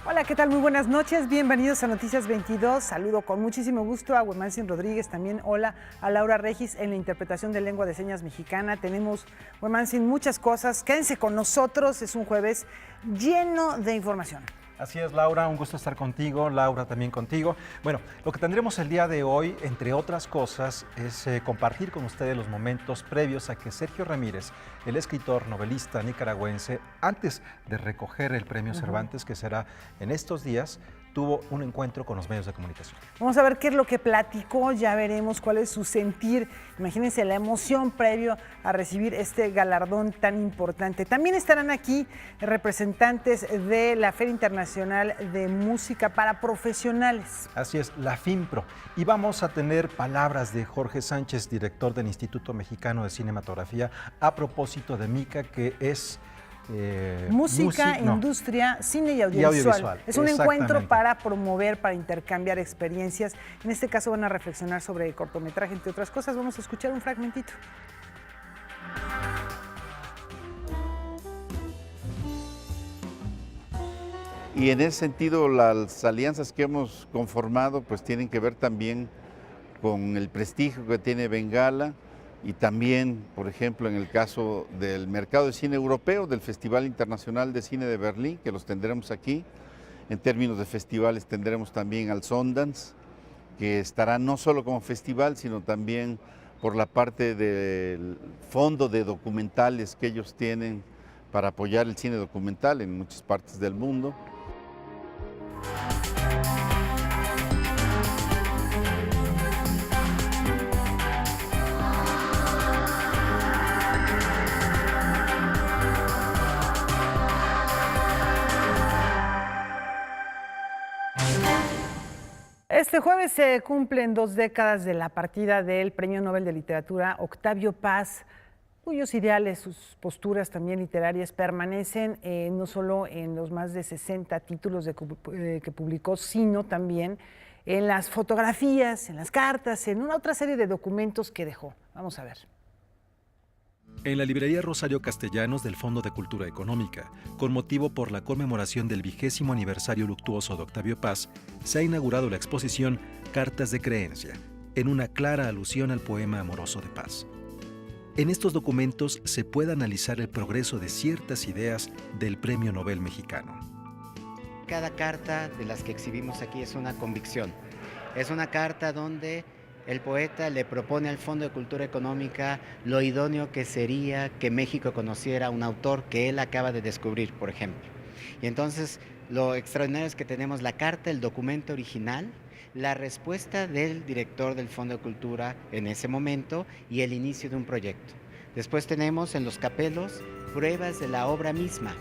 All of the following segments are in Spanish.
Hola, ¿qué tal? Muy buenas noches, bienvenidos a Noticias 22. Saludo con muchísimo gusto a Huemansin Rodríguez, también hola a Laura Regis en la interpretación de lengua de señas mexicana. Tenemos, Huemansin, muchas cosas. Quédense con nosotros, es un jueves lleno de información. Así es, Laura, un gusto estar contigo, Laura también contigo. Bueno, lo que tendremos el día de hoy, entre otras cosas, es compartir con ustedes los momentos previos a que Sergio Ramírez, el escritor, novelista nicaragüense, antes de recoger el premio Cervantes, que será en estos días, tuvo un encuentro con los medios de comunicación. Vamos a ver qué es lo que platicó, ya veremos cuál es su sentir. Imagínense la emoción previo a recibir este galardón tan importante. También estarán aquí representantes de la Feria Internacional de Música para Profesionales. Así es, la FIMPRO. Y vamos a tener palabras de Jorge Sánchez, director del Instituto Mexicano de Cinematografía, a propósito de MICA, que es... Música, industria, cine y audiovisual. Es un encuentro para promover, para intercambiar experiencias. En este caso van a reflexionar sobre el cortometraje, entre otras cosas. Vamos a escuchar un fragmentito. Y en ese sentido, las alianzas que hemos conformado pues tienen que ver también con el prestigio que tiene Bengala, y también, por ejemplo, en el caso del mercado de cine europeo, del Festival Internacional de Cine de Berlín, que los tendremos aquí. En términos de festivales tendremos también al Sundance, que estará no solo como festival, sino también por la parte del fondo de documentales que ellos tienen para apoyar el cine documental en muchas partes del mundo. Este jueves se cumplen 2 décadas de la partida del Premio Nobel de Literatura Octavio Paz, cuyos ideales, sus posturas también literarias permanecen no solo en los más de 60 títulos que publicó, sino también en las fotografías, en las cartas, en una otra serie de documentos que dejó. Vamos a ver. En la librería Rosario Castellanos del Fondo de Cultura Económica, con motivo por la conmemoración del 20º aniversario luctuoso de Octavio Paz, se ha inaugurado la exposición Cartas de Creencia, en una clara alusión al poema amoroso de Paz. En estos documentos se puede analizar el progreso de ciertas ideas del Premio Nobel mexicano. Cada carta de las que exhibimos aquí es una convicción. Es una carta donde el poeta le propone al Fondo de Cultura Económica lo idóneo que sería que México conociera a un autor que él acaba de descubrir, por ejemplo. Y entonces lo extraordinario es que tenemos la carta, el documento original, la respuesta del director del Fondo de Cultura en ese momento y el inicio de un proyecto. Después tenemos en los capelos pruebas de la obra misma.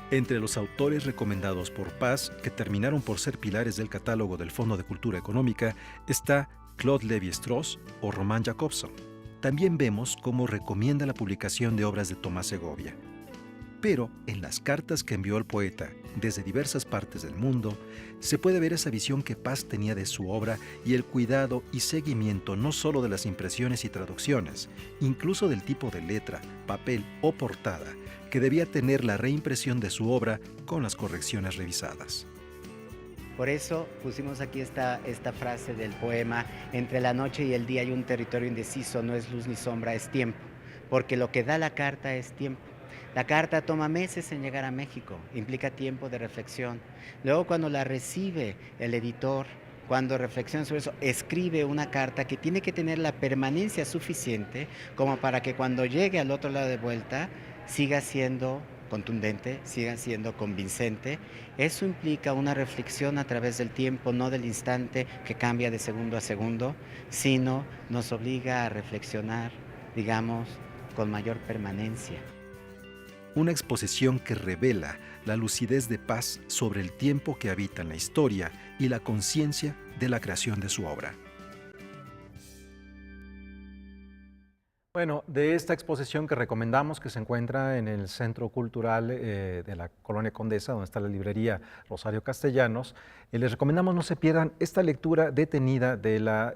Entre los autores recomendados por Paz, que terminaron por ser pilares del catálogo del Fondo de Cultura Económica, está Claude Lévi-Strauss o Roman Jakobson. También vemos cómo recomienda la publicación de obras de Tomás Segovia. Pero en las cartas que envió el poeta desde diversas partes del mundo, se puede ver esa visión que Paz tenía de su obra y el cuidado y seguimiento no solo de las impresiones y traducciones, incluso del tipo de letra, papel o portada, que debía tener la reimpresión de su obra con las correcciones revisadas. Por eso pusimos aquí esta frase del poema: entre la noche y el día hay un territorio indeciso, no es luz ni sombra, es tiempo, porque lo que da la carta es tiempo. La carta toma meses en llegar a México, implica tiempo de reflexión. Luego, cuando la recibe el editor, cuando reflexiona sobre eso, escribe una carta que tiene que tener la permanencia suficiente como para que cuando llegue al otro lado de vuelta siga siendo contundente, siga siendo convincente. Eso implica una reflexión a través del tiempo, no del instante que cambia de segundo a segundo, sino nos obliga a reflexionar, digamos, con mayor permanencia. Una exposición que revela la lucidez de Paz sobre el tiempo que habita en la historia y la conciencia de la creación de su obra. Bueno, de esta exposición que recomendamos, que se encuentra en el Centro Cultural de la Colonia Condesa, donde está la librería Rosario Castellanos, les recomendamos no se pierdan esta lectura detenida de la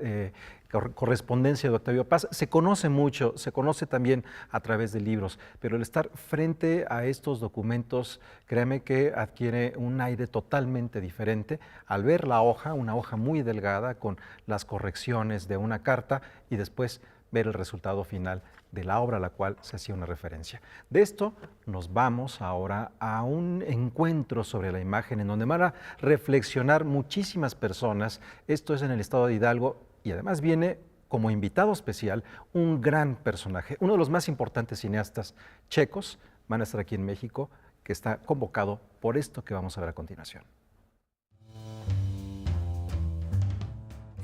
correspondencia de Octavio Paz. Se conoce mucho, se conoce también a través de libros, pero el estar frente a estos documentos, créame que adquiere un aire totalmente diferente al ver la hoja, una hoja muy delgada con las correcciones de una carta y después ver el resultado final de la obra a la cual se hacía una referencia. De esto nos vamos ahora a un encuentro sobre la imagen en donde van a reflexionar muchísimas personas. Esto es en el estado de Hidalgo y además viene como invitado especial un gran personaje, uno de los más importantes cineastas checos, van a estar aquí en México, que está convocado por esto que vamos a ver a continuación.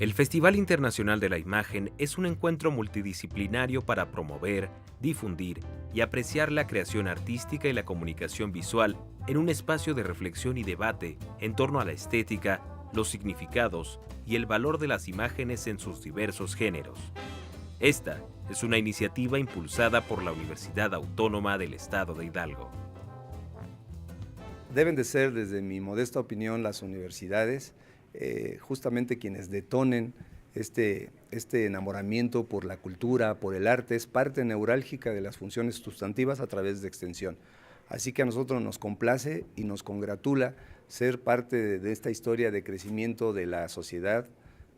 El Festival Internacional de la Imagen es un encuentro multidisciplinario para promover, difundir y apreciar la creación artística y la comunicación visual en un espacio de reflexión y debate en torno a la estética, los significados y el valor de las imágenes en sus diversos géneros. Esta es una iniciativa impulsada por la Universidad Autónoma del Estado de Hidalgo. Deben de ser, desde mi modesta opinión, las universidades justamente quienes detonen este enamoramiento por la cultura, por el arte. Es parte neurálgica de las funciones sustantivas a través de extensión. Así que a nosotros nos complace y nos congratula ser parte de esta historia de crecimiento de la sociedad,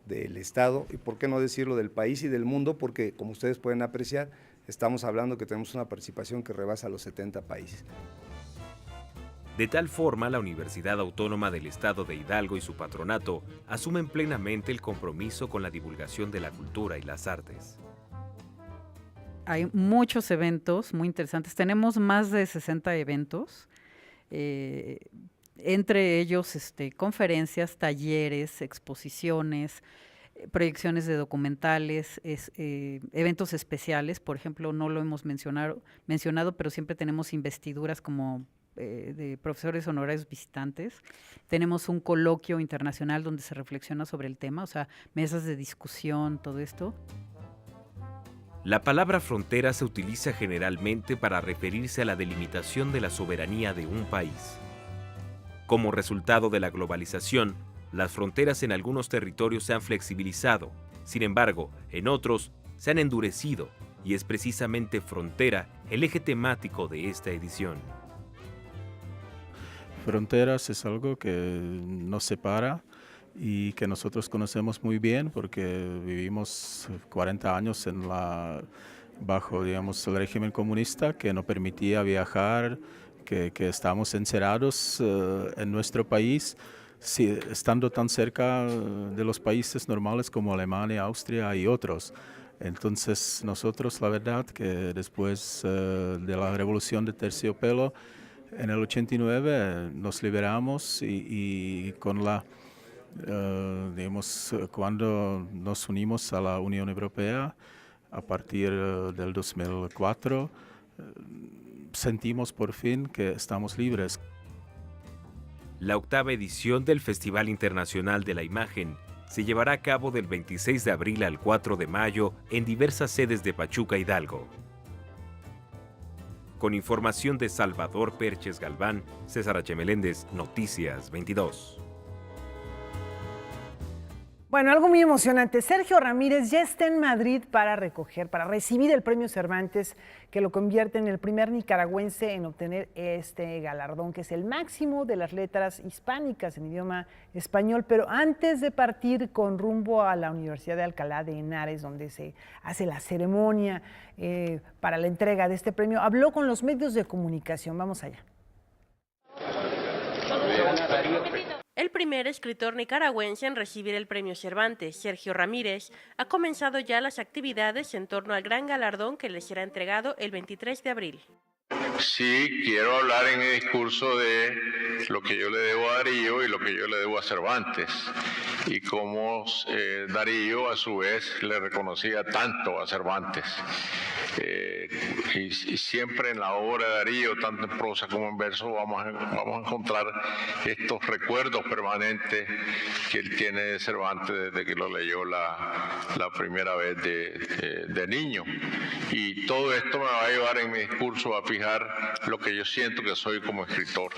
del Estado y, por qué no decirlo, del país y del mundo, porque, como ustedes pueden apreciar, estamos hablando que tenemos una participación que rebasa los 70 países. De tal forma, la Universidad Autónoma del Estado de Hidalgo y su patronato asumen plenamente el compromiso con la divulgación de la cultura y las artes. Hay muchos eventos muy interesantes. Tenemos más de 60 eventos, entre ellos conferencias, talleres, exposiciones, proyecciones de documentales, eventos especiales. Por ejemplo, no lo hemos mencionado, pero siempre tenemos investiduras como de profesores honorarios visitantes. Tenemos un coloquio internacional donde se reflexiona sobre el tema, o sea, mesas de discusión, todo esto. La palabra frontera se utiliza generalmente para referirse a la delimitación de la soberanía de un país. Como resultado de la globalización, las fronteras en algunos territorios se han flexibilizado, sin embargo, en otros se han endurecido, y es precisamente frontera el eje temático de esta edición. Fronteras es algo que nos separa y que nosotros conocemos muy bien porque vivimos 40 años bajo, digamos, el régimen comunista que no permitía viajar, que estamos encerrados en nuestro país, estando tan cerca de los países normales como Alemania, Austria y otros. Entonces nosotros, la verdad, que después de la revolución de terciopelo, en el 89 nos liberamos y con digamos, cuando nos unimos a la Unión Europea, a partir del 2004, sentimos por fin que estamos libres. La 8ª edición del Festival Internacional de la Imagen se llevará a cabo del 26 de abril al 4 de mayo en diversas sedes de Pachuca, Hidalgo. Con información de Salvador Perches Galván, César H. Meléndez, Noticias 22. Bueno, algo muy emocionante. Sergio Ramírez ya está en Madrid para recibir el premio Cervantes, que lo convierte en el primer nicaragüense en obtener este galardón, que es el máximo de las letras hispánicas en idioma español. Pero antes de partir con rumbo a la Universidad de Alcalá de Henares, donde se hace la ceremonia para la entrega de este premio, habló con los medios de comunicación. Vamos allá. El primer escritor nicaragüense en recibir el premio Cervantes, Sergio Ramírez, ha comenzado ya las actividades en torno al gran galardón que le será entregado el 23 de abril. Sí, quiero hablar en el discurso de lo que yo le debo a Darío y lo que yo le debo a Cervantes, y cómo Darío a su vez le reconocía tanto a Cervantes. Y siempre en la obra de Darío, tanto en prosa como en verso, vamos a encontrar estos recuerdos permanentes que él tiene de Cervantes desde que lo leyó la primera vez de niño. Y todo esto me va a llevar en mi discurso a fijar lo que yo siento que soy como escritor.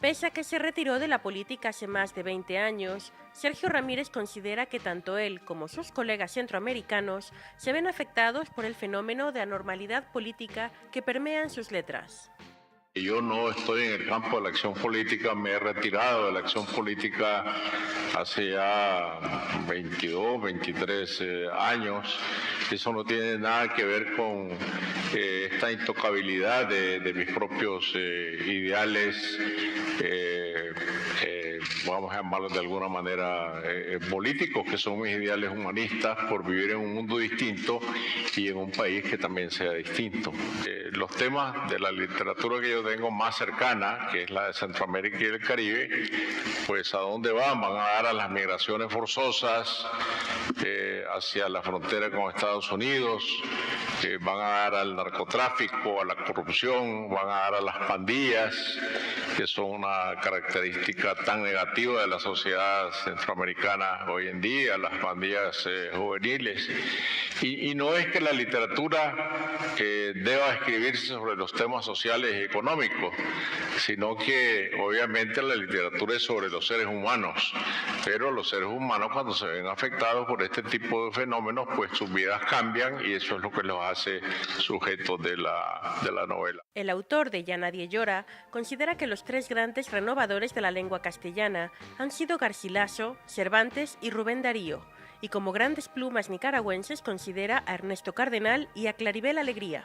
Pese a que se retiró de la política hace más de 20 años, Sergio Ramírez considera que tanto él como sus colegas centroamericanos se ven afectados por el fenómeno de anormalidad política que permea en sus letras. Yo no estoy en el campo de la acción política, me he retirado de la acción política hace ya 22, 23 años. Eso no tiene nada que ver con esta intocabilidad de mis propios ideales, vamos a llamarlos de alguna manera políticos, que son mis ideales humanistas, por vivir en un mundo distinto y en un país que también sea distinto. Los temas de la literatura que yo tengo más cercana, que es la de Centroamérica y el Caribe, pues ¿a dónde van? Van a dar a las migraciones forzosas hacia la frontera con Estados Unidos, van a dar al narcotráfico, a la corrupción, van a dar a las pandillas, que son una característica tan negativa de la sociedad centroamericana hoy en día, las pandillas juveniles. Y no es que la literatura deba escribirse sobre los temas sociales y económicos, sino que obviamente la literatura es sobre los seres humanos, pero los seres humanos cuando se ven afectados por este tipo de fenómenos, pues sus vidas cambian y eso es lo que los hace sujetos de la novela. El autor de Ya nadie llora considera que los tres grandes renovadores de la lengua castellana han sido Garcilaso, Cervantes y Rubén Darío, y como grandes plumas nicaragüenses considera a Ernesto Cardenal y a Claribel Alegría.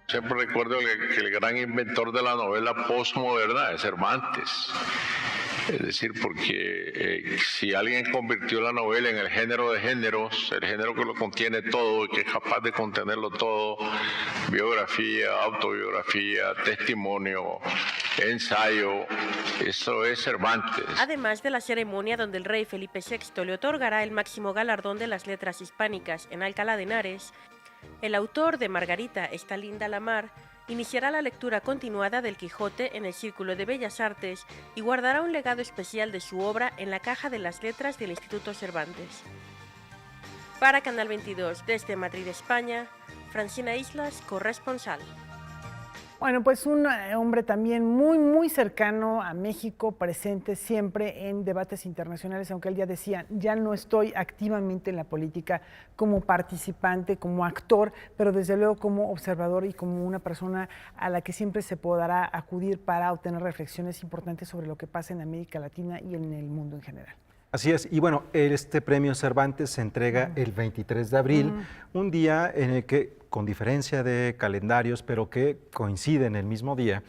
Siempre recuerdo que el gran inventor de la novela postmoderna es Cervantes. Es decir, porque si alguien convirtió la novela en el género de géneros, el género que lo contiene todo y que es capaz de contenerlo todo, biografía, autobiografía, testimonio, ensayo, eso es Cervantes. Además de la ceremonia donde el rey Felipe VI le otorgará el máximo galardón de las letras hispánicas en Alcalá de Henares, el autor de Margarita está linda la mar iniciará la lectura continuada del Quijote en el Círculo de Bellas Artes y guardará un legado especial de su obra en la Caja de las Letras del Instituto Cervantes. Para Canal 22, desde Madrid, España, Francina Islas, corresponsal. Bueno, pues un hombre también muy cercano a México, presente siempre en debates internacionales, aunque él ya decía, ya no estoy activamente en la política como participante, como actor, pero desde luego como observador y como una persona a la que siempre se podrá acudir para obtener reflexiones importantes sobre lo que pasa en América Latina y en el mundo en general. Así es, y bueno, este premio Cervantes se entrega el 23 de abril, un día en el que, con diferencia de calendarios, pero que coinciden el mismo día,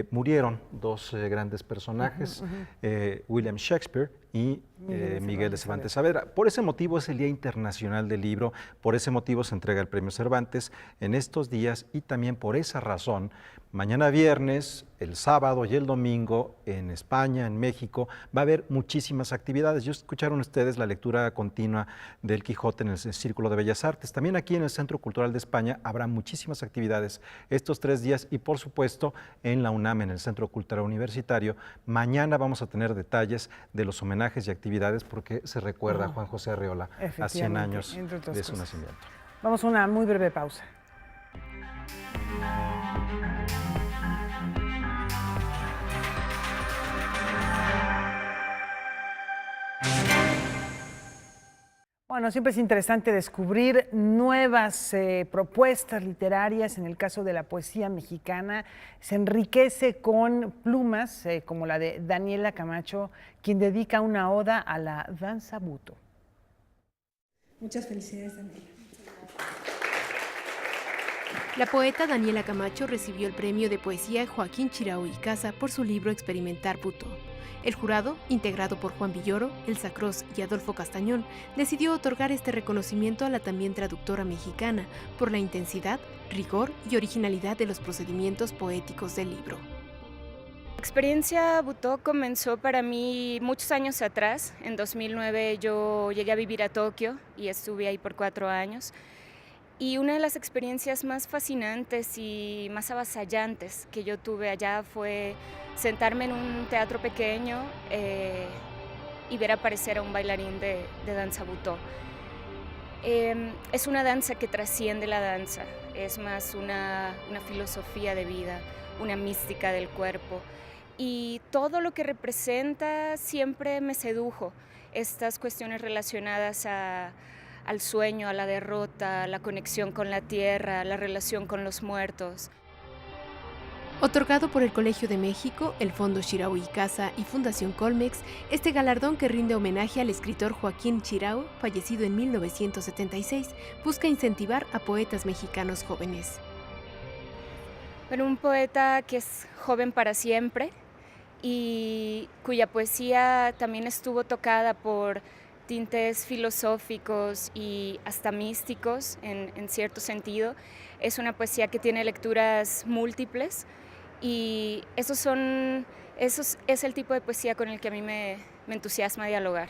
murieron dos grandes personajes, William Shakespeare y Miguel de Cervantes Saavedra. Por ese motivo es el Día Internacional del Libro, por ese motivo se entrega el premio Cervantes en estos días y también por esa razón, mañana viernes, el sábado y el domingo en España, en México, va a haber muchísimas actividades. Ya escucharon ustedes la lectura continua del Quijote en el Círculo de Bellas Artes. También aquí en el Centro Cultural de España habrá muchísimas actividades estos 3 días y por supuesto en la UNAM, en el Centro Cultural Universitario. Mañana vamos a tener detalles de los homenajes y actividades porque se recuerda a Juan José Arreola a 100 años de su nacimiento. Vamos a una muy breve pausa. Bueno, siempre es interesante descubrir nuevas propuestas literarias. En el caso de la poesía mexicana, se enriquece con plumas como la de Daniela Camacho, quien dedica una oda a la danza buto. Muchas felicidades, Daniela. La poeta Daniela Camacho recibió el premio de poesía Joaquín Chirao y Casa por su libro Experimentar Buto. El jurado, integrado por Juan Villoro, Elsa Cross y Adolfo Castañón, decidió otorgar este reconocimiento a la también traductora mexicana por la intensidad, rigor y originalidad de los procedimientos poéticos del libro. La experiencia Buto comenzó para mí muchos años atrás. En 2009 yo llegué a vivir a Tokio y estuve ahí por 4 años. Y una de las experiencias más fascinantes y más avasallantes que yo tuve allá fue sentarme en un teatro pequeño y ver aparecer a un bailarín de danza Buto. Es una danza que trasciende la danza, es más una filosofía de vida, una mística del cuerpo. y todo lo que representa siempre me sedujo. Estas cuestiones relacionadas al sueño, a la derrota, la conexión con la tierra, la relación con los muertos. Otorgado por el Colegio de México, el Fondo Chirau y Casa y Fundación Colmex, este galardón que rinde homenaje al escritor Joaquín Chirau, fallecido en 1976, busca incentivar a poetas mexicanos jóvenes. Bueno, un poeta que es joven para siempre y cuya poesía también estuvo tocada por tintes filosóficos y hasta místicos en cierto sentido. Es una poesía que tiene lecturas múltiples y eso es el tipo de poesía con el que a mí me entusiasma dialogar.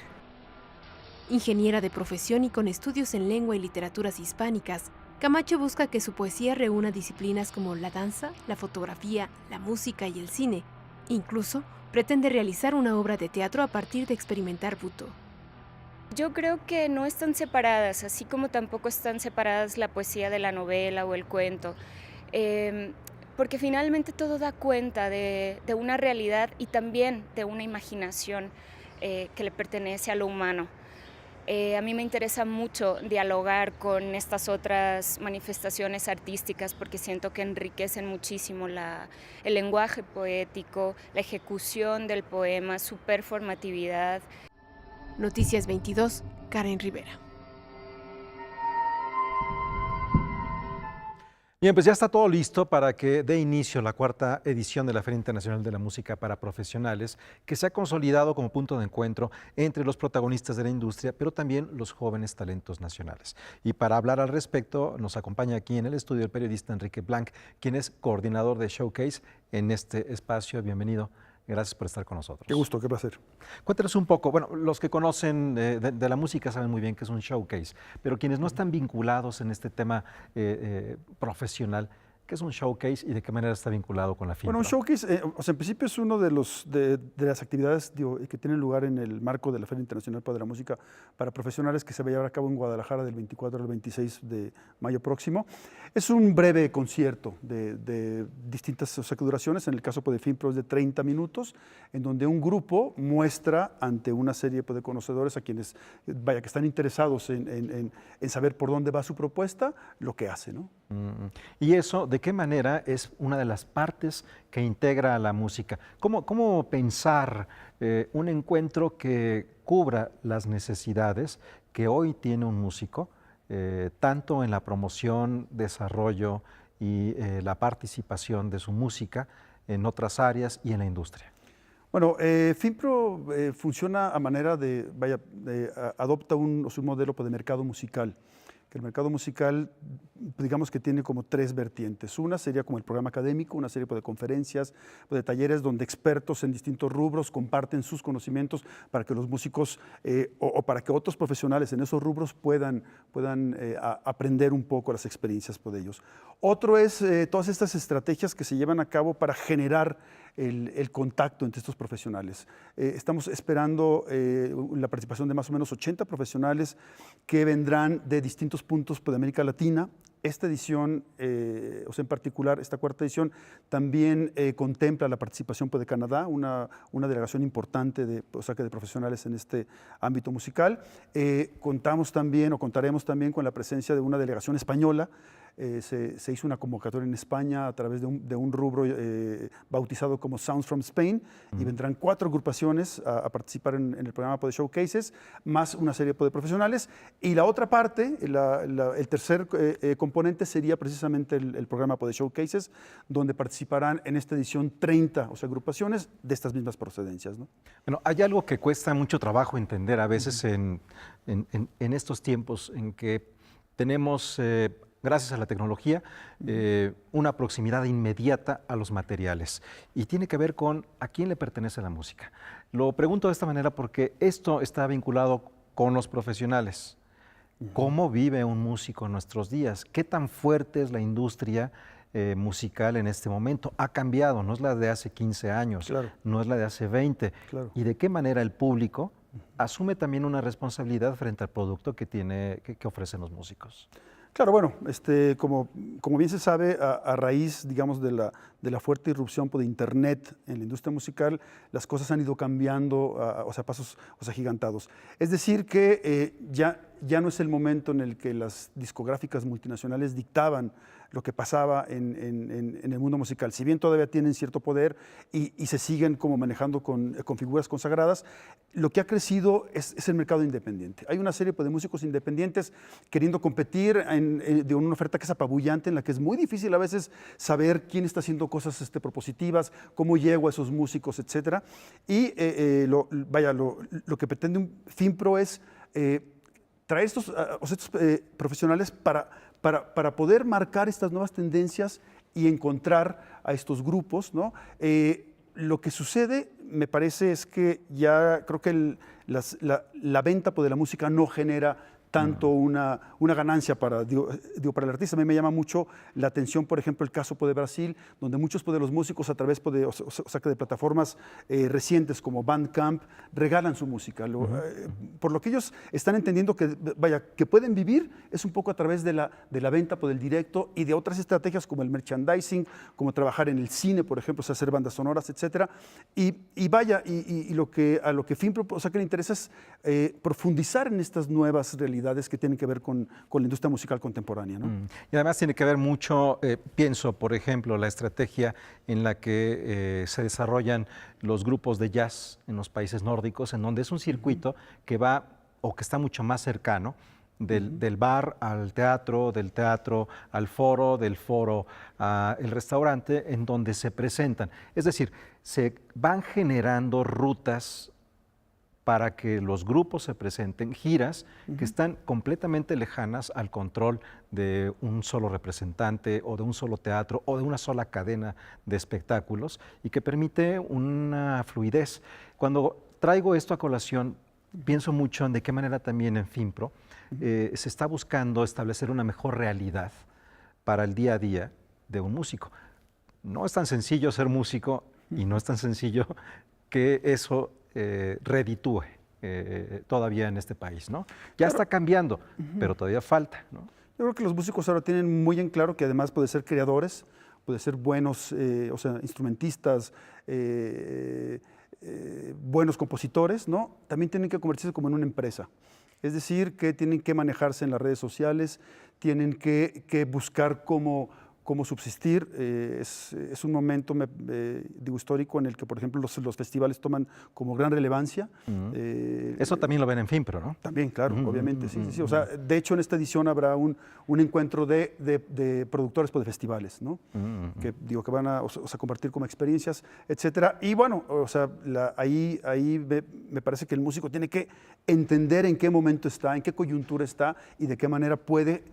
Ingeniera de profesión y con estudios en lengua y literaturas hispánicas, Camacho busca que su poesía reúna disciplinas como la danza, la fotografía, la música y el cine. Incluso pretende realizar una obra de teatro a partir de experimentar Butoh. Yo creo que no están separadas, así como tampoco están separadas la poesía de la novela o el cuento, porque finalmente todo da cuenta de una realidad y también de una imaginación que le pertenece a lo humano. A mí me interesa mucho dialogar con estas otras manifestaciones artísticas porque siento que enriquecen muchísimo el lenguaje poético, la ejecución del poema, su performatividad. Noticias 22, Karen Rivera. Bien, pues ya está todo listo para que dé inicio la 4ª edición de la Feria Internacional de la Música para Profesionales, que se ha consolidado como punto de encuentro entre los protagonistas de la industria, pero también los jóvenes talentos nacionales. Y para hablar al respecto, nos acompaña aquí en el estudio el periodista Enrique Blanc, quien es coordinador de Showcase en este espacio. Bienvenido. Gracias por estar con nosotros. Qué gusto, qué placer. Cuéntanos un poco, bueno, los que conocen de la música saben muy bien que es un showcase, pero quienes no están vinculados en este tema profesional, ¿qué es un showcase y de qué manera está vinculado con la FIMPRO? Bueno, un showcase, en principio es uno de las actividades que tienen lugar en el marco de la Feria Internacional de la Música para Profesionales que se va a llevar a cabo en Guadalajara del 24 al 26 de mayo próximo. Es un breve concierto de distintas duraciones, en el caso de FIMPRO es de 30 minutos, en donde un grupo muestra ante una serie de conocedores a quienes, que están interesados en saber por dónde va su propuesta, lo que hace, ¿no? Y eso, ¿de qué manera es una de las partes que integra a la música? ¿Cómo pensar un encuentro que cubra las necesidades que hoy tiene un músico, tanto en la promoción, desarrollo y la participación de su música en otras áreas y en la industria? Bueno, FIMPRO funciona a manera adopta un modelo de mercado musical. Que el mercado musical, digamos que tiene como 3 vertientes. Una sería como el programa académico, una serie de conferencias, de talleres donde expertos en distintos rubros comparten sus conocimientos para que los músicos o para que otros profesionales en esos rubros puedan aprender un poco las experiencias de ellos. Otro es todas estas estrategias que se llevan a cabo para generar el contacto entre estos profesionales. Estamos esperando la participación de más o menos 80 profesionales que vendrán de distintos puntos de América Latina. Esta edición, en particular, esta 4ª edición, también contempla la participación de Canadá, una delegación importante de profesionales en este ámbito musical. Contaremos también con la presencia de una delegación española. Se hizo una convocatoria en España a través de un rubro bautizado como Sounds from Spain y vendrán 4 agrupaciones a participar en el programa de Showcases, más una serie de profesionales. Y la otra parte, el tercer componente sería precisamente el programa de Showcases, donde participarán en esta edición 30 agrupaciones de estas mismas procedencias, ¿no? Bueno, hay algo que cuesta mucho trabajo entender a veces en estos tiempos en que tenemos gracias a la tecnología, una proximidad inmediata a los materiales. Y tiene que ver con a quién le pertenece la música. Lo pregunto de esta manera porque esto está vinculado con los profesionales. ¿Cómo vive un músico en nuestros días? ¿Qué tan fuerte es la industria musical en este momento? Ha cambiado, no es la de hace 15 años, claro, no es la de hace 20. Claro. ¿Y de qué manera el público asume también una responsabilidad frente al producto que ofrecen los músicos? Claro, bueno, como bien se sabe, a raíz, digamos, de de la fuerte irrupción de Internet en la industria musical, las cosas han ido cambiando, o sea, pasos agigantados. Es decir, que ya no es el momento en el que las discográficas multinacionales dictaban lo que pasaba en el mundo musical. Si bien todavía tienen cierto poder y se siguen como manejando con figuras consagradas, lo que ha crecido es el mercado independiente. Hay una serie de músicos independientes queriendo competir de una oferta que es apabullante, en la que es muy difícil a veces saber quién está haciendo cosas propositivas, cómo llego a esos músicos, etc. Y lo que pretende FinPro es traer estos profesionales para poder marcar estas nuevas tendencias y encontrar a estos grupos, ¿no? Lo que sucede, me parece, es que ya creo que la venta de la música no genera tanto una ganancia para el artista. A mí me llama mucho la atención, por ejemplo, el caso de Brasil, donde muchos de los músicos a través de plataformas recientes como Bandcamp regalan su música. Por lo que ellos están entendiendo que pueden vivir es un poco a través de la venta del directo y de otras estrategias como el merchandising, como trabajar en el cine, por ejemplo, hacer bandas sonoras, etc. A lo que FinPro que le interesa es profundizar en estas nuevas realidades que tienen que ver con la industria musical contemporánea, ¿no? Y además tiene que ver mucho, pienso, por ejemplo, la estrategia en la que se desarrollan los grupos de jazz en los países nórdicos, en donde es un circuito que va o que está mucho más cercano del bar al teatro, del teatro al foro, del foro al restaurante, en donde se presentan. Es decir, se van generando rutas para que los grupos se presenten, giras que están completamente lejanas al control de un solo representante o de un solo teatro o de una sola cadena de espectáculos y que permite una fluidez. Cuando traigo esto a colación, pienso mucho en de qué manera también en FinPro se está buscando establecer una mejor realidad para el día a día de un músico. No es tan sencillo ser músico y no es tan sencillo que eso reditúe todavía en este país, ¿no? Ya está cambiando, pero todavía falta, ¿no? Yo creo que los músicos ahora tienen muy en claro que además puede ser creadores, puede ser buenos instrumentistas, buenos compositores, ¿no? También tienen que convertirse como en una empresa. Es decir, que tienen que manejarse en las redes sociales, tienen que buscar cómo subsistir. Es un momento histórico en el que, por ejemplo, los festivales toman como gran relevancia. Eso también lo ven en FinPro, ¿no? También, claro, obviamente, sí. O sea, de hecho, en esta edición habrá un encuentro de productores de festivales, ¿no? Que van a compartir como experiencias, etcétera. Y bueno, o sea, ahí me parece que el músico tiene que entender en qué momento está, en qué coyuntura está y de qué manera puede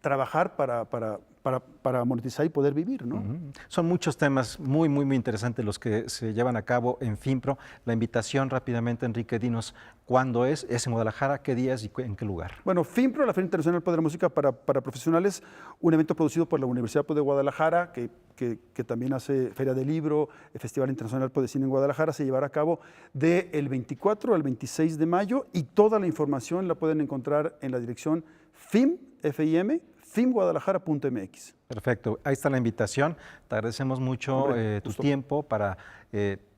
trabajar para monetizar y poder vivir, ¿no? Son muchos temas muy interesantes los que se llevan a cabo en FinPro. La invitación rápidamente, Enrique, dinos cuándo es en Guadalajara, qué días y en qué lugar. Bueno, FinPro, la Feria Internacional de la Música para Profesionales, un evento producido por la Universidad de Guadalajara, que también hace Feria del Libro, el Festival Internacional de Cine en Guadalajara, se llevará a cabo del 24 al 26 de mayo y toda la información la pueden encontrar en la dirección fimguadalajara.mx. Perfecto, ahí está la invitación. Te agradecemos mucho tu tiempo para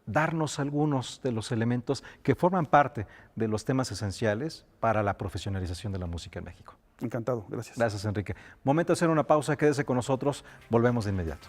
darnos algunos de los elementos que forman parte de los temas esenciales para la profesionalización de la música en México. Encantado, gracias. Gracias, Enrique. Momento de hacer una pausa, quédese con nosotros, volvemos de inmediato.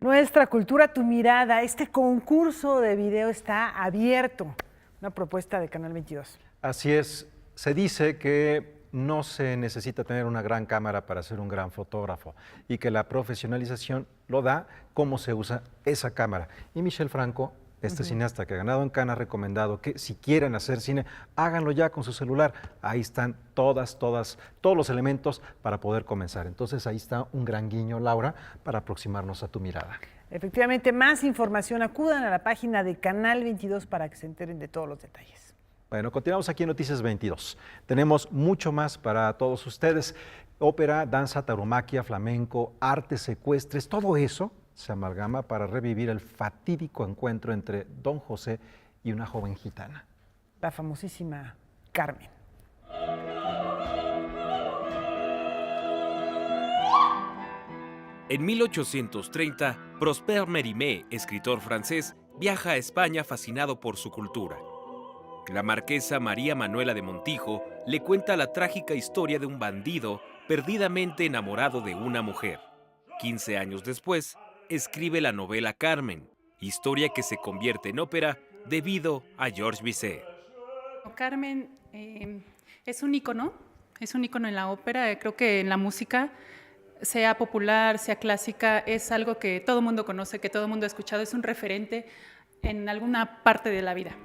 Nuestra cultura, tu mirada. Este concurso de video está abierto. Una propuesta de Canal 22. Así es. Se dice que no se necesita tener una gran cámara para ser un gran fotógrafo y que la profesionalización lo da cómo se usa esa cámara. Y Michel Franco, este cineasta que ha ganado en Cannes, ha recomendado que si quieren hacer cine, háganlo ya con su celular. Ahí están todos los elementos para poder comenzar. Entonces ahí está un gran guiño, Laura, para aproximarnos a tu mirada. Efectivamente, más información, acudan a la página de Canal 22 para que se enteren de todos los detalles. Bueno, continuamos aquí en Noticias 22. Tenemos mucho más para todos ustedes. Ópera, danza, tauromaquia, flamenco, artes ecuestres, todo eso se amalgama para revivir el fatídico encuentro entre Don José y una joven gitana. La famosísima Carmen. En 1830, Prosper Mérimée, escritor francés, viaja a España fascinado por su cultura. La marquesa María Manuela de Montijo le cuenta la trágica historia de un bandido perdidamente enamorado de una mujer. 15 años después, escribe la novela Carmen, historia que se convierte en ópera debido a Georges Bizet. Carmen es un ícono en la ópera. Creo que en la música, sea popular, sea clásica, es algo que todo el mundo conoce, que todo el mundo ha escuchado, es un referente en alguna parte de la vida.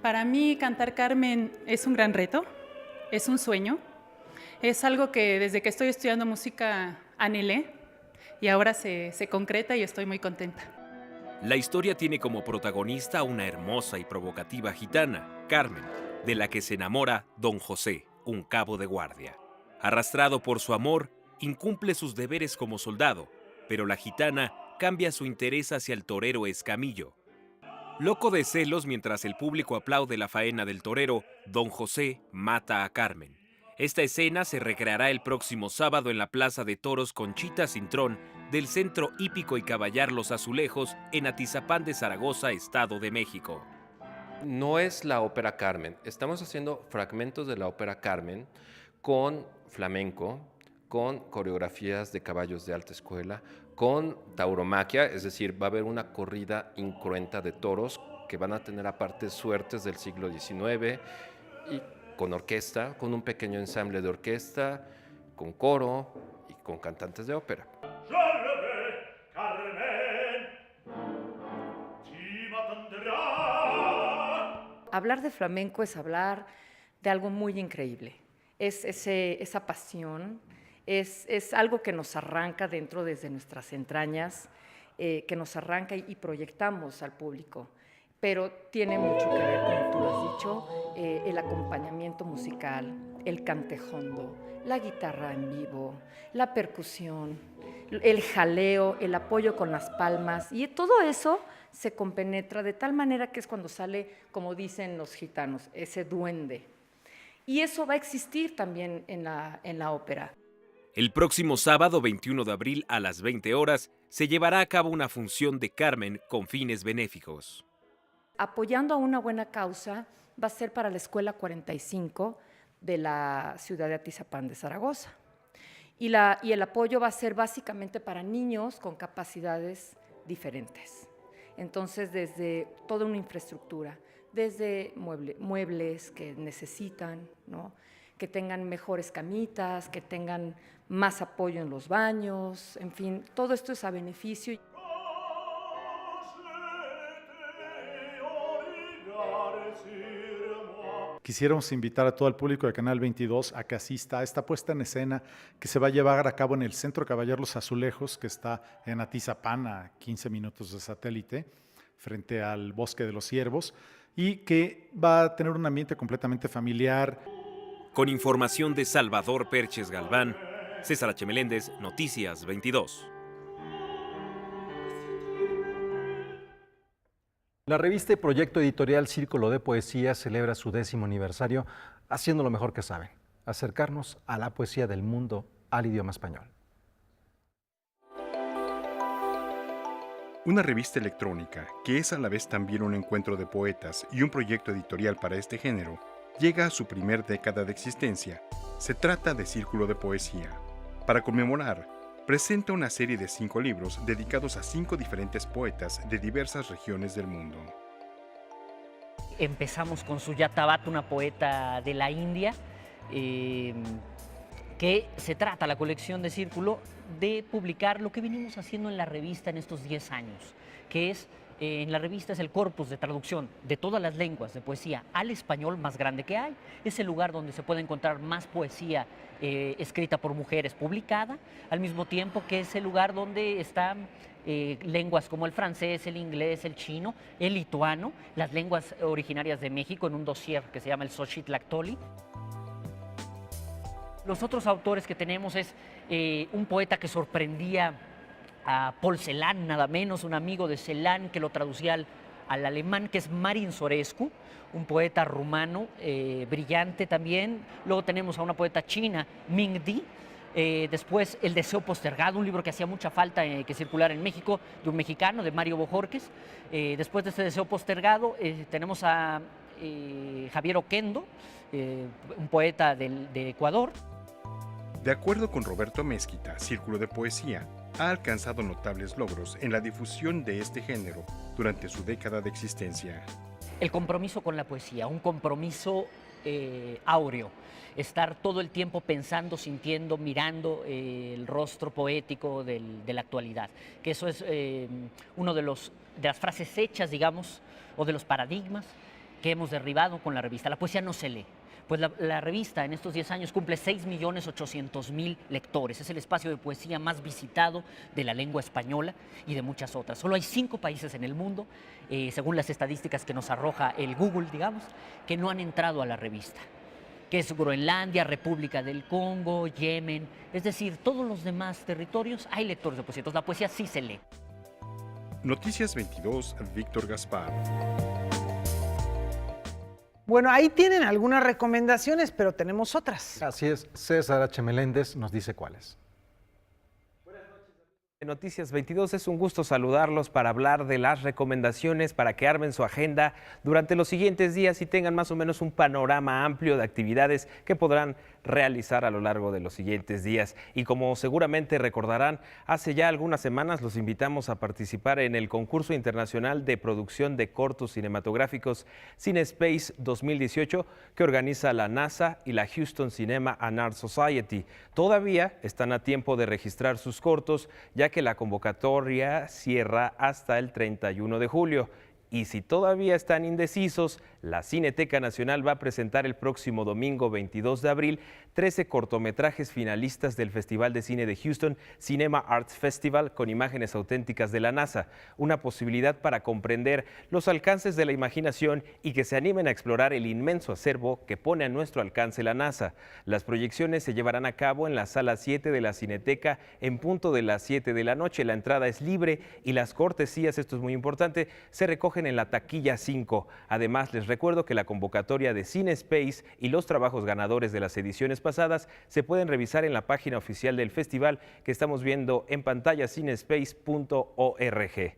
Para mí, cantar Carmen es un gran reto, es un sueño, es algo que desde que estoy estudiando música anhelé y ahora se concreta y estoy muy contenta. La historia tiene como protagonista a una hermosa y provocativa gitana, Carmen, de la que se enamora Don José, un cabo de guardia. Arrastrado por su amor, incumple sus deberes como soldado, pero la gitana cambia su interés hacia el torero Escamillo. Loco de celos mientras el público aplaude la faena del torero, Don José mata a Carmen. Esta escena se recreará el próximo sábado en la Plaza de Toros Conchita Cintrón del Centro Hípico y Caballar Los Azulejos en Atizapán de Zaragoza, Estado de México. No es la ópera Carmen, estamos haciendo fragmentos de la ópera Carmen con flamenco, con coreografías de caballos de alta escuela, con tauromaquia, es decir, va a haber una corrida incruenta de toros que van a tener aparte suertes del siglo XIX y con orquesta, con un pequeño ensamble de orquesta, con coro y con cantantes de ópera. Hablar de flamenco es hablar de algo muy increíble. Es esa pasión, es algo que nos arranca dentro desde nuestras entrañas, que nos arranca y proyectamos al público. Pero tiene mucho que ver, como tú lo has dicho, el acompañamiento musical, el cantejondo, la guitarra en vivo, la percusión, el jaleo, el apoyo con las palmas, y todo eso se compenetra de tal manera que es cuando sale, como dicen los gitanos, ese duende. Y eso va a existir también en la ópera. El próximo sábado 21 de abril a las 20 horas se llevará a cabo una función de Carmen con fines benéficos. Apoyando a una buena causa va a ser para la Escuela 45 de la ciudad de Atizapán de Zaragoza. Y el apoyo va a ser básicamente para niños con capacidades diferentes. Entonces, desde toda una infraestructura, desde muebles que necesitan, ¿no?, que tengan mejores camitas, que tengan más apoyo en los baños, en fin, todo esto es a beneficio. Quisiéramos invitar a todo el público de Canal 22 a que asista a esta puesta en escena que se va a llevar a cabo en el Centro Caballar Los Azulejos, que está en Atizapán, a 15 minutos de satélite, frente al Bosque de los Ciervos, y que va a tener un ambiente completamente familiar. Con información de Salvador Perches Galván, César H. Meléndez, Noticias 22. La revista y proyecto editorial Círculo de Poesía celebra su 10º aniversario haciendo lo mejor que saben, acercarnos a la poesía del mundo al idioma español. Una revista electrónica, que es a la vez también un encuentro de poetas y un proyecto editorial para este género, llega a su primer década de existencia. Se trata de Círculo de Poesía. Para conmemorar, presenta una serie de 5 libros dedicados a 5 diferentes poetas de diversas regiones del mundo. Empezamos con Sujata Bhatt, una poeta de la India, que se trata la colección de Círculo de publicar lo que venimos haciendo en la revista en estos 10 años, que es, en la revista es el corpus de traducción de todas las lenguas de poesía al español más grande que hay. Es el lugar donde se puede encontrar más poesía escrita por mujeres publicada, al mismo tiempo que es el lugar donde están lenguas como el francés, el inglés, el chino, el lituano, las lenguas originarias de México en un dossier que se llama el Xochitlactoli. Los otros autores que tenemos es un poeta que sorprendía a Paul Celan, nada menos, un amigo de Celan que lo traducía al alemán, que es Marin Sorescu, un poeta rumano brillante también. Luego tenemos a una poeta china, Ming Di. Después El deseo postergado, un libro que hacía mucha falta que circulara en México, de un mexicano, de Mario Bojorquez. Después de este deseo postergado tenemos a Javier Oquendo, un poeta de Ecuador. De acuerdo con Roberto Mezquita, Círculo de Poesía ha alcanzado notables logros en la difusión de este género durante su década de existencia. El compromiso con la poesía, un compromiso áureo, estar todo el tiempo pensando, sintiendo, mirando el rostro poético de la actualidad, que eso es uno de las frases hechas, digamos, o de los paradigmas que hemos derribado con la revista. La poesía no se lee. Pues la revista en estos 10 años cumple 6.800.000 lectores. Es el espacio de poesía más visitado de la lengua española y de muchas otras. Solo hay 5 países en el mundo, según las estadísticas que nos arroja el Google, digamos, que no han entrado a la revista, que es Groenlandia, República del Congo, Yemen. Es decir, todos los demás territorios hay lectores de poesía. Entonces la poesía sí se lee. Noticias 22, Víctor Gaspar. Bueno, ahí tienen algunas recomendaciones, pero tenemos otras. Así es, César H. Meléndez nos dice cuáles. Noticias 22, es un gusto saludarlos para hablar de las recomendaciones para que armen su agenda durante los siguientes días y tengan más o menos un panorama amplio de actividades que podrán realizar a lo largo de los siguientes días. Y como seguramente recordarán, hace ya algunas semanas los invitamos a participar en el concurso internacional de producción de cortos cinematográficos CineSpace 2018 que organiza la NASA y la Houston Cinema and Art Society. Todavía están a tiempo de registrar sus cortos, ya que la convocatoria cierra hasta el 31 de julio. Y si todavía están indecisos, la Cineteca Nacional va a presentar el próximo domingo 22 de abril 13 cortometrajes finalistas del Festival de Cine de Houston Cinema Arts Festival con imágenes auténticas de la NASA, una posibilidad para comprender los alcances de la imaginación y que se animen a explorar el inmenso acervo que pone a nuestro alcance la NASA. Las proyecciones se llevarán a cabo en la sala 7 de la Cineteca en punto de las 7 de la noche. La entrada es libre y las cortesías, esto es muy importante, se recogen en la taquilla 5. Además, les recuerdo que la convocatoria de CineSpace y los trabajos ganadores de las ediciones pasadas se pueden revisar en la página oficial del festival que estamos viendo en pantalla, cinespace.org.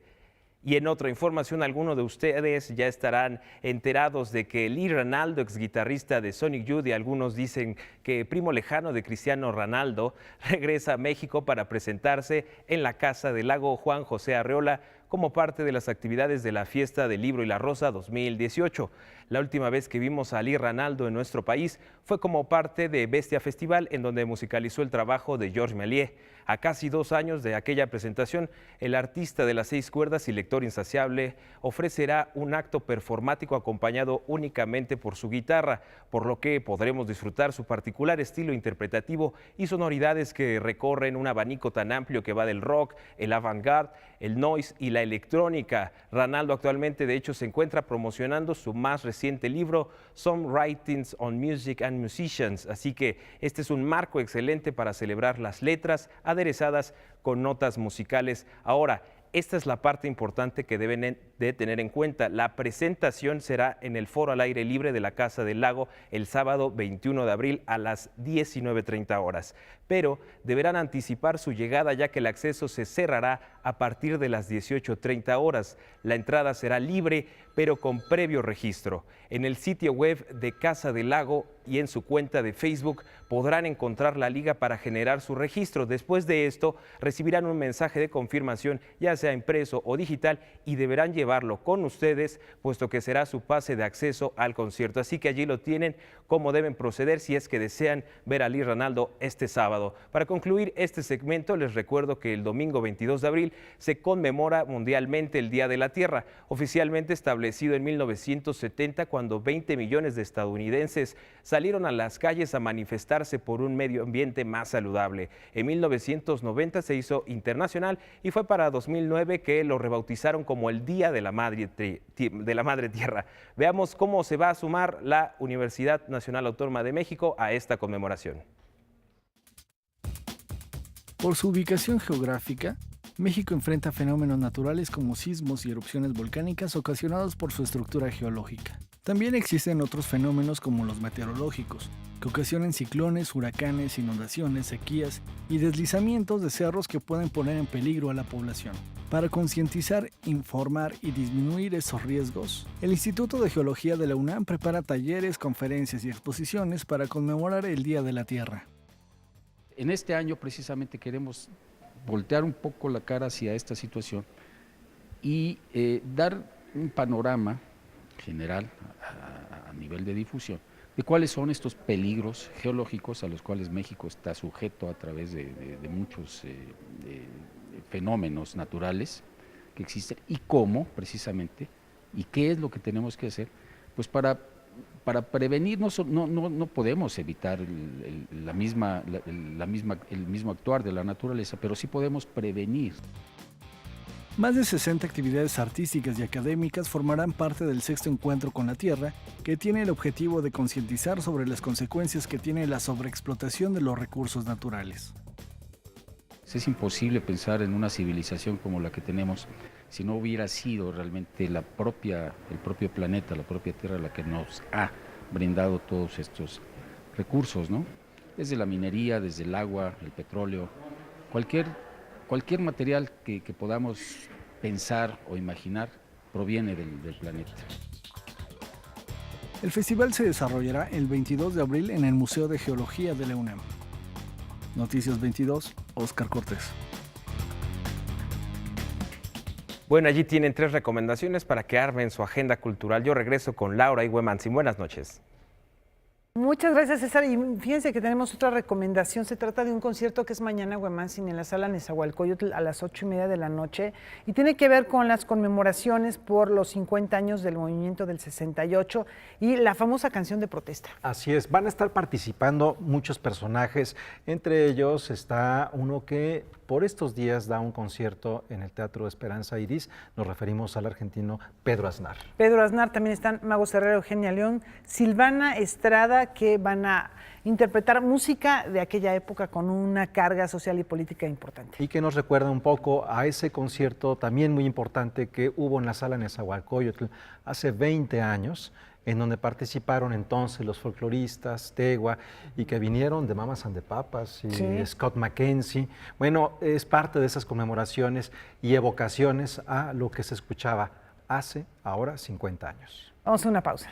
Y en otra información, algunos de ustedes ya estarán enterados de que Lee Ranaldo, ex guitarrista de Sonic Youth, y algunos dicen que primo lejano de Cristiano Ronaldo, regresa a México para presentarse en la Casa del Lago Juan José Arreola como parte de las actividades de la Fiesta del Libro y la Rosa 2018. La última vez que vimos a Lee Ranaldo en nuestro país fue como parte de Bestia Festival, en donde musicalizó el trabajo de Georges Méliès. A casi 2 años de aquella presentación, el artista de las 6 cuerdas y lector insaciable ofrecerá un acto performático acompañado únicamente por su guitarra, por lo que podremos disfrutar su particular estilo interpretativo y sonoridades que recorren un abanico tan amplio que va del rock, el avant-garde, el noise y la electrónica. Ranaldo actualmente, de hecho, se encuentra promocionando su más reciente libro, Some Writings on Music and Musicians, así que este es un marco excelente para celebrar las letras aderezadas con notas musicales. Ahora, esta es la parte importante que deben de tener en cuenta. La presentación será en el Foro al Aire Libre de la Casa del Lago el sábado 21 de abril a las 19:30 horas. Pero deberán anticipar su llegada, ya que el acceso se cerrará a partir de las 18:30 horas. La entrada será libre, pero con previo registro. En el sitio web de Casa del Lago y en su cuenta de Facebook podrán encontrar la liga para generar su registro. Después de esto, recibirán un mensaje de confirmación, ya sea impreso o digital, y deberán llevarlo con ustedes, puesto que será su pase de acceso al concierto. Así que allí lo tienen, cómo deben proceder si es que desean ver a Lee Ranaldo este sábado. Para concluir este segmento, les recuerdo que el domingo 22 de abril se conmemora mundialmente el Día de la Tierra, oficialmente establecido en 1970, cuando 20 millones de estadounidenses salieron a las calles a manifestarse por un medio ambiente más saludable. En 1990 se hizo internacional y fue para 2009 que lo rebautizaron como el Día de la Madre Tierra. Veamos cómo se va a sumar la Universidad Nacional Autónoma de México a esta conmemoración. Por su ubicación geográfica, México enfrenta fenómenos naturales como sismos y erupciones volcánicas ocasionados por su estructura geológica. También existen otros fenómenos como los meteorológicos, que ocasionan ciclones, huracanes, inundaciones, sequías y deslizamientos de cerros que pueden poner en peligro a la población. Para concientizar, informar y disminuir esos riesgos, el Instituto de Geología de la UNAM prepara talleres, conferencias y exposiciones para conmemorar el Día de la Tierra. En este año precisamente queremos voltear un poco la cara hacia esta situación y dar un panorama general a nivel de difusión de cuáles son estos peligros geológicos a los cuales México está sujeto a través de muchos fenómenos naturales que existen y cómo precisamente y qué es lo que tenemos que hacer pues para prevenir. No podemos evitar el mismo actuar de la naturaleza, pero sí podemos prevenir. Más de 60 actividades artísticas y académicas formarán parte del sexto encuentro con la Tierra, que tiene el objetivo de concientizar sobre las consecuencias que tiene la sobreexplotación de los recursos naturales. Es imposible pensar en una civilización como la que tenemos si no hubiera sido realmente el propio planeta, la propia Tierra la que nos ha brindado todos estos recursos, ¿no? Desde la minería, desde el agua, el petróleo, cualquier material que podamos pensar o imaginar proviene del planeta. El festival se desarrollará el 22 de abril en el Museo de Geología de la UNAM. Noticias 22, Óscar Cortés. Bueno, allí tienen 3 recomendaciones para que armen su agenda cultural. Yo regreso con Laura Iguemantzin. Buenas noches. Muchas gracias, César. Y fíjense que tenemos otra recomendación. Se trata de un concierto que es mañana, Huemantzin, en la sala Nezahualcóyotl a las 8:30 de la noche. Y tiene que ver con las conmemoraciones por los 50 años del movimiento del 68 y la famosa canción de protesta. Así es, van a estar participando muchos personajes. Entre ellos está uno que por estos días da un concierto en el Teatro Esperanza Iris. Nos referimos al argentino Pedro Aznar. Pedro Aznar, también están Mago Herrera, Eugenia León, Silvana Estrada, que van a interpretar música de aquella época con una carga social y política importante. Y que nos recuerda un poco a ese concierto también muy importante que hubo en la sala Nezahualcóyotl hace 20 años, en donde participaron entonces los folcloristas, Tegua, y que vinieron de Mamas and the Papas y sí, Scott McKenzie. Bueno, es parte de esas conmemoraciones y evocaciones a lo que se escuchaba hace ahora 50 años. Vamos a una pausa.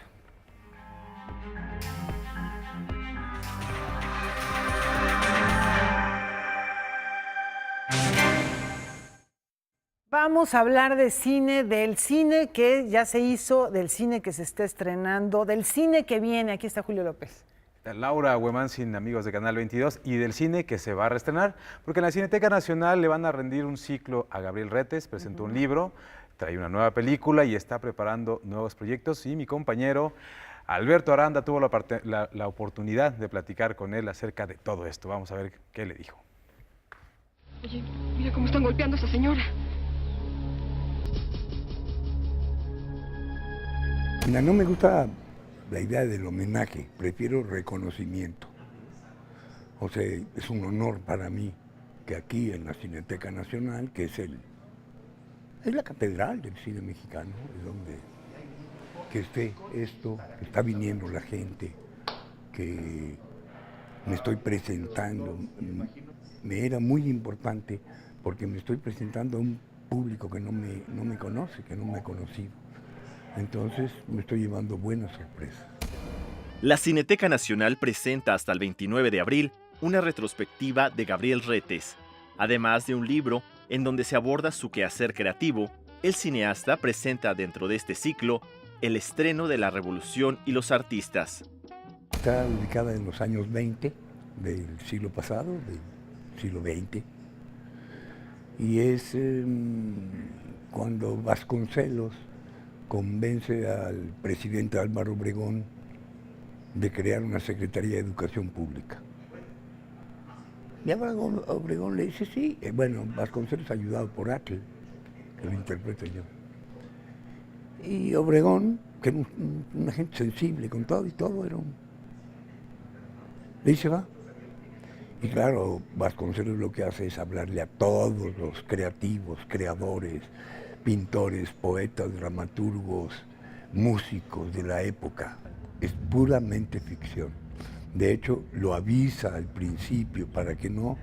Vamos a hablar de cine, del cine que ya se hizo, del cine que se está estrenando, del cine que viene. Aquí está Julio López. Laura Iguemantzin, amigos de Canal 22, y del cine que se va a reestrenar, porque en la Cineteca Nacional le van a rendir un ciclo a Gabriel Retes, presentó un libro, trae una nueva película y está preparando nuevos proyectos, y mi compañero Alberto Aranda tuvo la oportunidad de platicar con él acerca de todo esto. Vamos a ver qué le dijo. Oye, mira cómo están golpeando a esa señora. Mira, no me gusta la idea del homenaje, prefiero reconocimiento. O sea, es un honor para mí que aquí en la Cineteca Nacional, que es la catedral del cine mexicano, es donde que esté esto, que está viniendo la gente, que me estoy presentando. Me era muy importante porque me estoy presentando a un público que no me conoce, que no me ha conocido. Entonces me estoy llevando buenas sorpresas. La Cineteca Nacional presenta hasta el 29 de abril una retrospectiva de Gabriel Retes. Además de un libro en donde se aborda su quehacer creativo, el cineasta presenta dentro de este ciclo el estreno de La Revolución y los artistas. Está ubicada en los años 20 del siglo pasado, del siglo XX, y es cuando Vasconcelos convence al presidente Álvaro Obregón de crear una Secretaría de Educación Pública. Y Álvaro Obregón le dice sí. Bueno, Vasconcelos ayudado por Atl, que lo interpreto yo. Y Obregón, que era una gente sensible con todo y todo, le dice va. Y claro, Vasconcelos lo que hace es hablarle a todos los creativos, creadores, pintores, poetas, dramaturgos, músicos de la época. Es puramente ficción. De hecho, lo avisa al principio para que no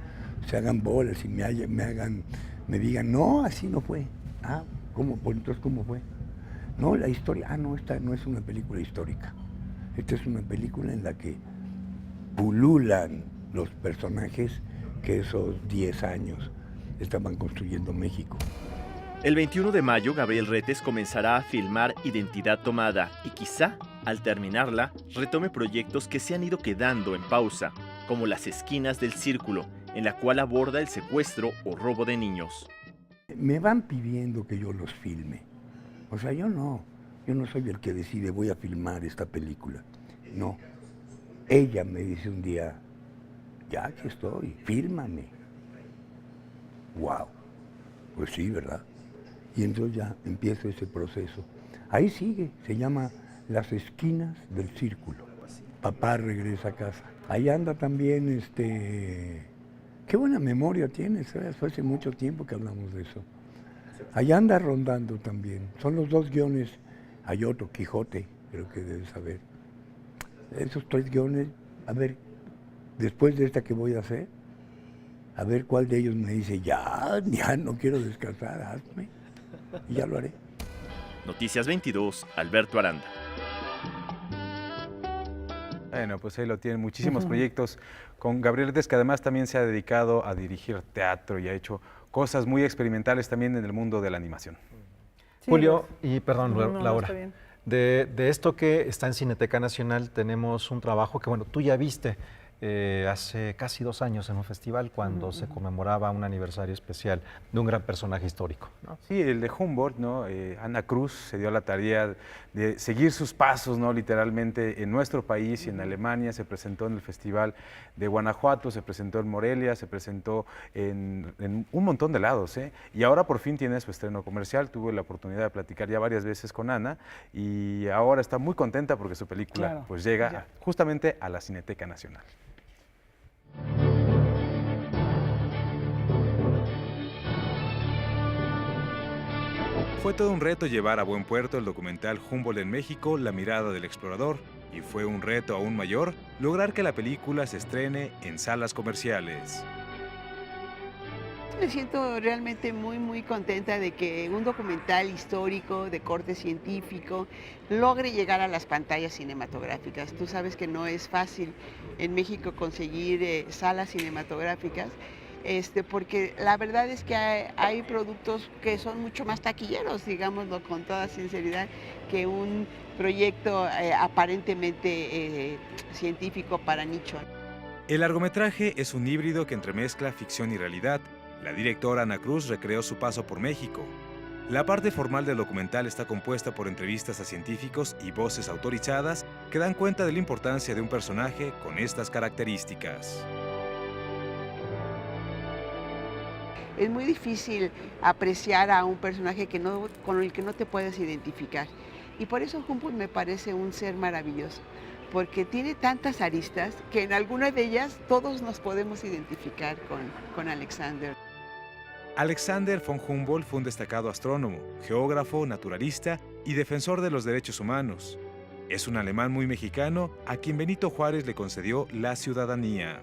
se hagan bolas y me digan, no, así no fue. Ah, ¿cómo? Pues entonces, ¿cómo fue? No, la historia, no, esta no es una película histórica. Esta es una película en la que pululan los personajes que esos 10 años estaban construyendo México. El 21 de mayo, Gabriel Retes comenzará a filmar Identidad Tomada y quizá, al terminarla, retome proyectos que se han ido quedando en pausa, como Las Esquinas del Círculo, en la cual aborda el secuestro o robo de niños. Me van pidiendo que yo los filme. O sea, yo no soy el que decide voy a filmar esta película. No. Ella me dice un día, ya aquí estoy, fílmame. Wow. Pues sí, ¿verdad? Y entonces ya empieza ese proceso. Ahí sigue, se llama Las Esquinas del Círculo. Papá regresa a casa. Ahí anda también, qué buena memoria tienes, fue hace mucho tiempo que hablamos de eso. Ahí anda rondando también. Son los 2 guiones, hay otro, Quijote, creo que debes saber. Esos 3 guiones, a ver, después de esta que voy a hacer, a ver cuál de ellos me dice, ya no quiero descansar, hazme. Y ya lo haré. Noticias 22, Alberto Aranda. Bueno, pues ahí lo tienen, muchísimos proyectos con Gabriel Retes, que además también se ha dedicado a dirigir teatro y ha hecho cosas muy experimentales también en el mundo de la animación. Sí, Julio, y perdón, Laura, está bien. de esto que está en Cineteca Nacional tenemos un trabajo que, bueno, tú ya viste hace casi 2 años en un festival cuando se conmemoraba un aniversario especial de un gran personaje histórico, ¿no? Sí, el de Humboldt, ¿no? Ana Cruz se dio la tarea de seguir sus pasos, ¿no? Literalmente en nuestro país y en Alemania. Se presentó en el Festival de Guanajuato, se presentó en Morelia, se presentó en un montón de lados, ¿eh? Y ahora por fin tiene su estreno comercial. Tuve la oportunidad de platicar ya varias veces con Ana y ahora está muy contenta porque su película pues llega justamente a la Cineteca Nacional. Fue todo un reto llevar a buen puerto el documental Humboldt en México, la mirada del explorador, y fue un reto aún mayor lograr que la película se estrene en salas comerciales. Me siento realmente muy contenta de que un documental histórico de corte científico logre llegar a las pantallas cinematográficas. Tú sabes que no es fácil en México conseguir salas cinematográficas, porque la verdad es que hay productos que son mucho más taquilleros, digámoslo con toda sinceridad, que un proyecto aparentemente científico para nicho. El largometraje es un híbrido que entremezcla ficción y realidad. La directora Ana Cruz recreó su paso por México. La parte formal del documental está compuesta por entrevistas a científicos y voces autorizadas que dan cuenta de la importancia de un personaje con estas características. Es muy difícil apreciar a un personaje con el que no te puedes identificar. Y por eso Humboldt me parece un ser maravilloso, porque tiene tantas aristas que en alguna de ellas todos nos podemos identificar con Alexander. Alexander von Humboldt fue un destacado astrónomo, geógrafo, naturalista y defensor de los derechos humanos. Es un alemán muy mexicano a quien Benito Juárez le concedió la ciudadanía.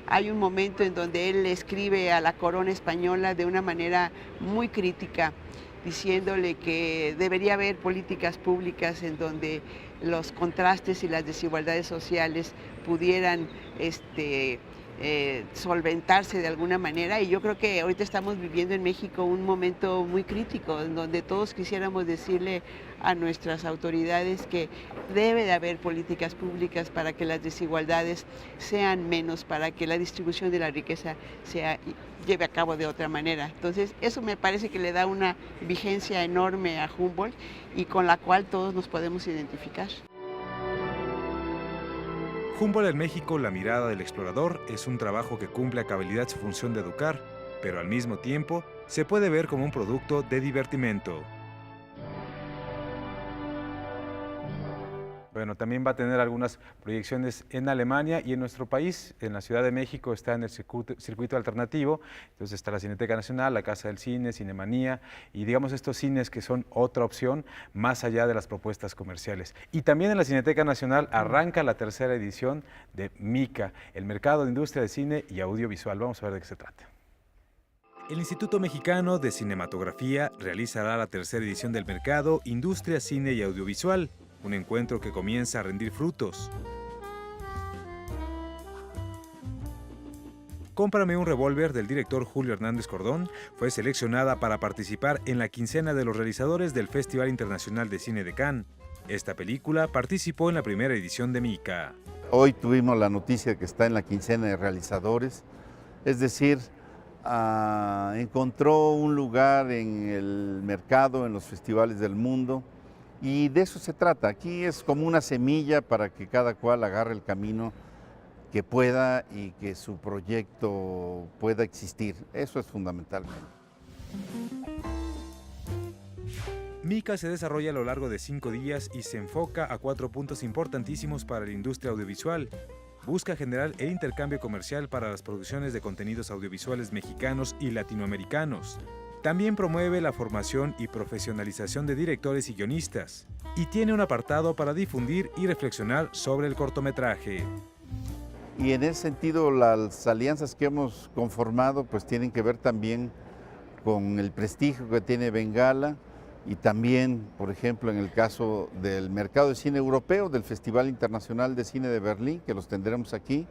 Hay un momento en donde él escribe a la corona española de una manera muy crítica diciéndole que debería haber políticas públicas en donde los contrastes y las desigualdades sociales pudieran solventarse de alguna manera, y yo creo que ahorita estamos viviendo en México un momento muy crítico en donde todos quisiéramos decirle a nuestras autoridades que debe de haber políticas públicas para que las desigualdades sean menos, para que la distribución de la riqueza se lleve a cabo de otra manera. Entonces eso me parece que le da una vigencia enorme a Humboldt y con la cual todos nos podemos identificar. Humboldt en México, la mirada del explorador, es un trabajo que cumple a cabalidad su función de educar, pero al mismo tiempo se puede ver como un producto de divertimento. Bueno, también va a tener algunas proyecciones en Alemania y en nuestro país. En la Ciudad de México está en el circuito alternativo, entonces está la Cineteca Nacional, la Casa del Cine, Cinemanía, y digamos estos cines que son otra opción más allá de las propuestas comerciales. Y también en la Cineteca Nacional arranca la tercera edición de MICA, el Mercado de Industria de Cine y Audiovisual. Vamos a ver de qué se trata. El Instituto Mexicano de Cinematografía realizará la tercera edición del Mercado, Industria, Cine y Audiovisual, un encuentro que comienza a rendir frutos. Cómprame un revólver del director Julio Hernández Cordón fue seleccionada para participar en la quincena de los realizadores del Festival Internacional de Cine de Cannes. Esta película participó en la primera edición de MICA. Hoy tuvimos la noticia que está en la quincena de realizadores, es decir, encontró un lugar en el mercado, en los festivales del mundo, y de eso se trata. Aquí es como una semilla para que cada cual agarre el camino que pueda y que su proyecto pueda existir. Eso es fundamentalmente. MICA se desarrolla a lo largo de 5 días y se enfoca a 4 puntos importantísimos para la industria audiovisual. Busca generar el intercambio comercial para las producciones de contenidos audiovisuales mexicanos y latinoamericanos. También promueve la formación y profesionalización de directores y guionistas, y tiene un apartado para difundir y reflexionar sobre el cortometraje. Y en ese sentido, las alianzas que hemos conformado pues tienen que ver también con el prestigio que tiene Bengala, y también, por ejemplo, en el caso del Mercado de Cine Europeo, del Festival Internacional de Cine de Berlín, que los tendremos aquí.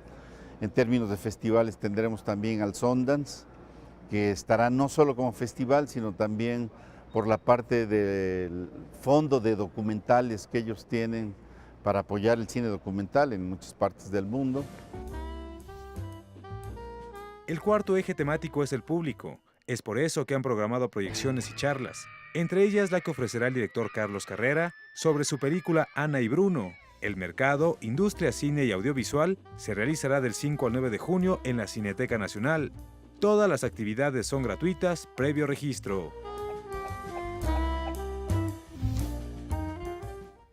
En términos de festivales tendremos también al Sundance, que estará no solo como festival, sino también por la parte del fondo de documentales que ellos tienen para apoyar el cine documental en muchas partes del mundo. El cuarto eje temático es el público. Es por eso que han programado proyecciones y charlas, entre ellas la que ofrecerá el director Carlos Carrera sobre su película Ana y Bruno. El Mercado, Industria, Cine y Audiovisual se realizará del 5 al 9 de junio en la Cineteca Nacional. Todas las actividades son gratuitas, previo registro.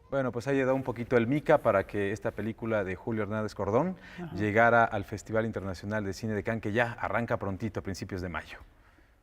Bueno, pues ha llegado un poquito el MICA para que esta película de Julio Hernández Cordón llegara al Festival Internacional de Cine de Cannes, que ya arranca prontito, a principios de mayo.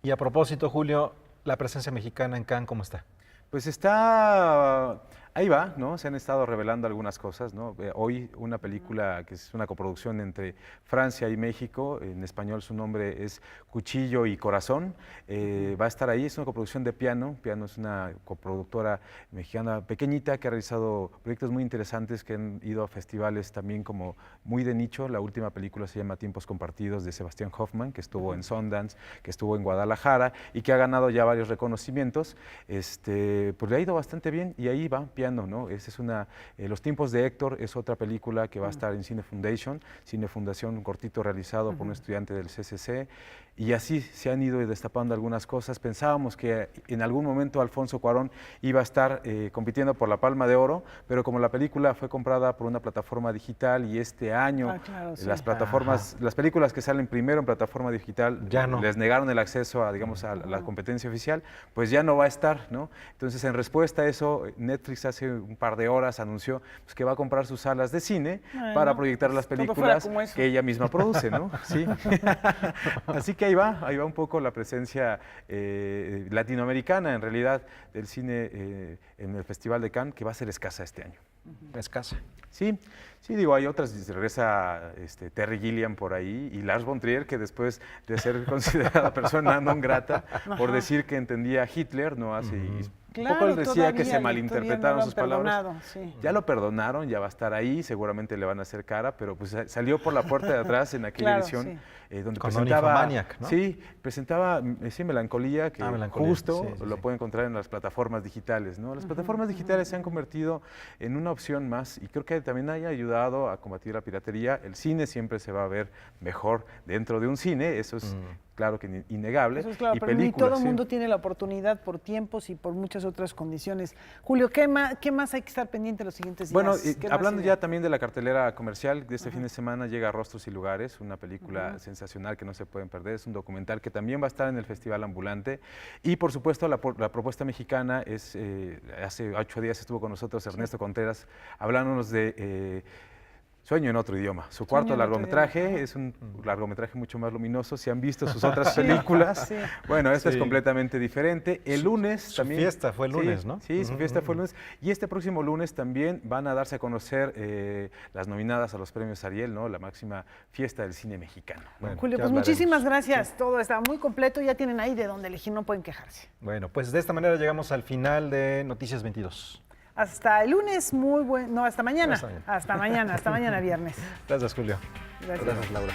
Y a propósito, Julio, la presencia mexicana en Cannes, ¿cómo está? Pues está, ahí va, ¿no? Se han estado revelando algunas cosas, ¿no? Hoy una película que es una coproducción entre Francia y México, en español su nombre es Cuchillo y Corazón, va a estar ahí, es una coproducción de Piano. Piano es una coproductora mexicana pequeñita que ha realizado proyectos muy interesantes que han ido a festivales también como muy de nicho. La última película se llama Tiempos Compartidos, de Sebastián Hoffman, que estuvo en Sundance, que estuvo en Guadalajara y que ha ganado ya varios reconocimientos. Pues le ha ido bastante bien y ahí va Piano, ¿no? Esa es una, Los Tiempos de Héctor es otra película que va a estar en Cine Foundation, un cortito realizado por un estudiante del CCC, y así se han ido destapando algunas cosas. Pensábamos que en algún momento Alfonso Cuarón iba a estar compitiendo por la Palma de Oro, pero como la película fue comprada por una plataforma digital y este año las plataformas, las películas que salen primero en plataforma digital ya no les negaron el acceso a, digamos, a la competencia oficial, pues ya no va a estar, ¿no? Entonces, en respuesta a eso, Netflix hace un par de horas anunció pues, que va a comprar sus salas de cine para proyectar las películas que ella misma produce, ¿no? Sí. Así que ahí va un poco la presencia latinoamericana, en realidad, del cine en el Festival de Cannes, que va a ser escasa este año. escasa. Sí, sí, digo, hay otras, regresa Terry Gilliam por ahí y Lars von Trier, que después de ser considerada persona non grata por decir que entendía a Hitler, no hace... Claro, poco él decía que se todavía malinterpretaron no sus palabras. Sí. Ya lo perdonaron, ya va a estar ahí, seguramente le van a hacer cara, pero pues salió por la puerta de atrás en aquella edición donde con presentaba... Nymphomaniac, ¿no? Sí, presentaba Melancolía, que Melancolía, justo sí, lo puede encontrar en las plataformas digitales, ¿no? Las plataformas digitales se han convertido en una opción más y creo que también haya ayudado a combatir la piratería. El cine siempre se va a ver mejor dentro de un cine, eso es claro que innegable. Eso es claro, y pero ni todo el mundo tiene la oportunidad por tiempos y por muchas otras condiciones. Julio, ¿qué más hay que estar pendiente en los siguientes días? Bueno, más hablando ya también de la cartelera comercial, de este fin de semana llega Rostros y Lugares, una película sensacional que no se pueden perder, es un documental que también va a estar en el Festival Ambulante y por supuesto la propuesta mexicana es, hace 8 días estuvo con nosotros Ernesto Contreras hablándonos de... Sueño en otro idioma. Su cuarto largometraje es un largometraje mucho más luminoso. Si han visto sus otras películas, bueno, esta es completamente diferente. El lunes también... Su fiesta fue el lunes, ¿no? Sí, su fiesta fue el lunes. Y este próximo lunes también van a darse a conocer las nominadas a los premios Ariel, ¿no? La máxima fiesta del cine mexicano. Bueno, Julio, pues muchísimas gracias. Todo está muy completo. Ya tienen ahí de dónde elegir, no pueden quejarse. Bueno, pues de esta manera llegamos al final de Noticias 22. Hasta el lunes, hasta mañana. Hasta mañana viernes. Gracias, Julio. Gracias. Gracias, Laura.